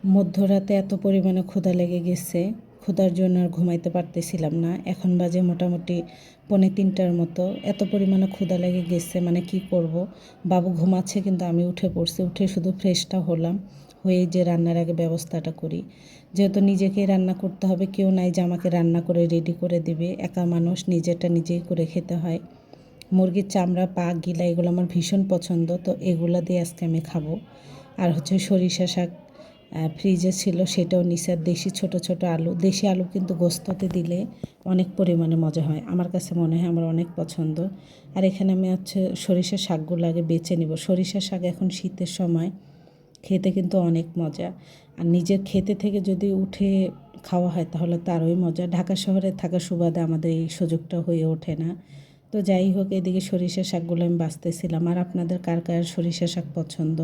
মধ্যরাতে এত পরিমাণে ক্ষুধা লেগে গেছে, ক্ষুধার জন্য আর ঘুমাইতে পারতেছিলাম না। এখন বাজে মোটামুটি 2:45টার মতো। এত পরিমাণে ক্ষুধা লেগে গেছে, মানে কি করব। বাবু ঘুমাচ্ছে কিন্তু আমি উঠে পড়ছি, উঠে শুধু ফ্রেশটা হলাম, হয়ে যে রান্নার আগে ব্যবস্থাটা করি। যেহেতু নিজেকেই রান্না করতে হবে, কেউ নাই যে আমাকে রান্না করে রেডি করে দিবে। একা মানুষ, নিজেরটা নিজেই করে খেতে হয়। মুরগির চামড়া, পা, গিলা এগুলো আমার ভীষণ পছন্দ, তো এগুলো দিয়ে আজকে আমি খাবো। আর হচ্ছে সরিষা শাক ফ্রিজে ছিল, সেটাও নিচে। আর দেশি ছোট ছোট আলু, দেশি আলু কিন্তু গোস্ততে দিলে অনেক পরিমাণে মজা হয়, আমার কাছে মনে হয়, আমার অনেক পছন্দ। আর এখানে আমি হচ্ছে সরিষার শাকগুলো আগে বেছে নিব। সরিষার শাক এখন শীতের সময় খেতে কিন্তু অনেক মজা। আর নিজের খেতে থেকে যদি উঠে খাওয়া হয় তাহলে তো আরোই মজা। ঢাকা শহরে থাকার সুবাদে আমাদের এই সুযোগটা হয়ে ওঠে না। তো যাই হোক, এদিকে সরিষা শাকগুলো আমি বাছতেছিলাম। আর আপনাদের কার কার সরিষা শাক পছন্দ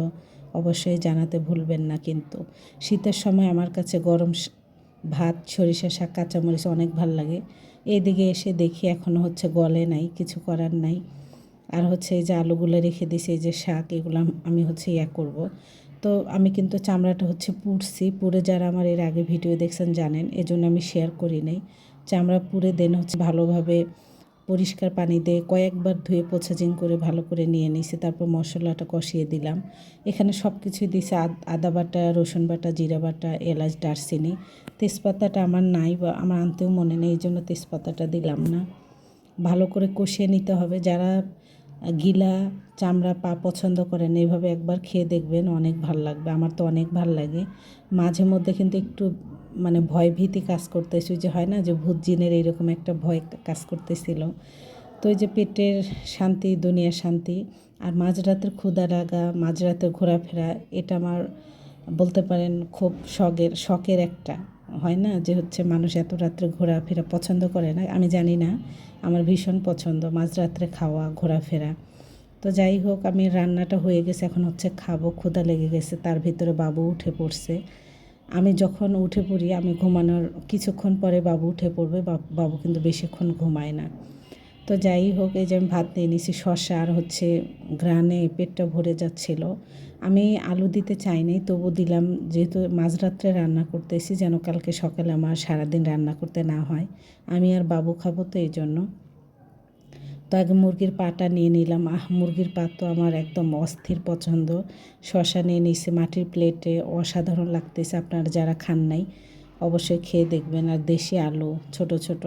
অবশ্যই জানাতে ভুলবেন না। কিন্তু শীতের সময় আমার কাছে গরম ভাত, সরিষা শাক, কাঁচামরিচ অনেক ভাল লাগে। এদিকে এসে দেখি এখনও হচ্ছে গলে নাই, কিছু করার নাই। আর হচ্ছে এই যে আলুগুলো রেখে দিয়েছি, এই যে শাক, এগুলো আমি হচ্ছে করব। তো আমি কিন্তু চামড়াটা হচ্ছে পুড়ছি, পুড়ে যারা আমার এর আগে ভিডিও দেখছেন জানেন, এজন্য আমি শেয়ার করি নাই। চামড়া পুড়ে দেন হচ্ছে ভালোভাবে পরিষ্কার পানি দিয়ে কয়েকবার ধুয়ে পোছাজিং করে ভালো করে নিয়ে নিয়েছি। তারপর মশলাটা কষিয়ে দিলাম। এখানে সব কিছুই দিয়েছি, আদা বাটা, রসুন বাটা, জিরা বাটা, এলাচ, দারচিনি। তেজপাতাটা আমার নাই, বা আমার আনতেও মনে নেই, এই জন্য তেজপাতাটা দিলাম না। ভালো করে কষিয়ে নিতে হবে। যারা গিলা, চামড়া, পা পছন্দ করেন এইভাবে একবার খেয়ে দেখবেন, অনেক ভাল লাগবে। আমার তো অনেক ভাল লাগে। মাঝে মধ্যে কিন্তু একটু মানে ভয় ভীতি কাজ করতেছে, যে হয় না যে ভূত জিনের, এইরকম একটা ভয় কাজ করতেছিল। তো এই যে পেটের শান্তি দুনিয়ার শান্তি। আর মাঝরাতের ক্ষুধা লাগা, মাঝরাতের ঘোরাফেরা, এটা আমার বলতে পারেন খুব শখের একটা। হয় না যে হচ্ছে মানুষ এত রাত্রে ঘোরাফেরা পছন্দ করে না, আমি জানি না, আমার ভীষণ পছন্দ মাঝরাত্রে খাওয়া, ঘোরাফেরা। তো যাই হোক, আমি রান্নাটা হয়ে গেছে, এখন হচ্ছে খাবো, ক্ষুধা লেগে গেছে। তার ভিতরে বাবু উঠে পড়ছে। আমি যখন উঠে পড়ি, আমি ঘুমানোর কিছুক্ষণ পরে বাবু উঠে পড়বে। বাবু কিন্তু বেশিক্ষণ ঘুমায় না। তো যাই হোক, এই যে আমি ভাত নিয়ে নিয়েছি, শসা আর হচ্ছে ঘ্রাণে পেটটা ভরে যাচ্ছিল। আমি আলু দিতে চাইনি, তবু দিলাম, যেহেতু মাঝরাত্রে রান্না করতেছি, যেন কালকে সকালে আমার সারাদিন রান্না করতে না হয়। আমি আর বাবু খাবো, তো এই জন্য। তো আগে মুরগির পাটা নিয়ে নিলাম। মুরগির পা তো আমার একদম অস্থির পছন্দ। শসা নিয়ে নিয়েছি মাটির প্লেটে, অসাধারণ লাগতেছে। আপনারা যারা খান নাই অবশ্যই খেয়ে দেখবেন। আর দেশি আলু ছোট ছোট,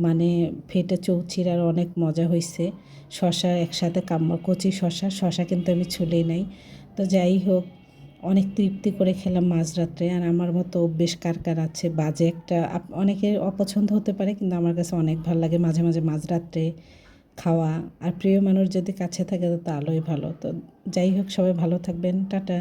মানে ফেটে চৌচির, অনেক মজা হয়েছে। শসা একসাথে কচি শসা কিন্তু আমি ছুলেই নাই। তো যাই হোক, অনেক তৃপ্তি করে খেলাম মাঝরাত্রে। আর আমার মতো অভ্যেস কার কার আছে, বাজে একটা, অনেকের অপছন্দ হতে পারে, কিন্তু আমার কাছে অনেক ভালো লাগে মাঝে মাঝে মাঝরাত্রে খাওয়া। আর প্রিয় মানুষ যদি কাছে থাকে তো আলোই ভালো। তো যাই হোক, সবাই ভালো থাকবেন, টাটা।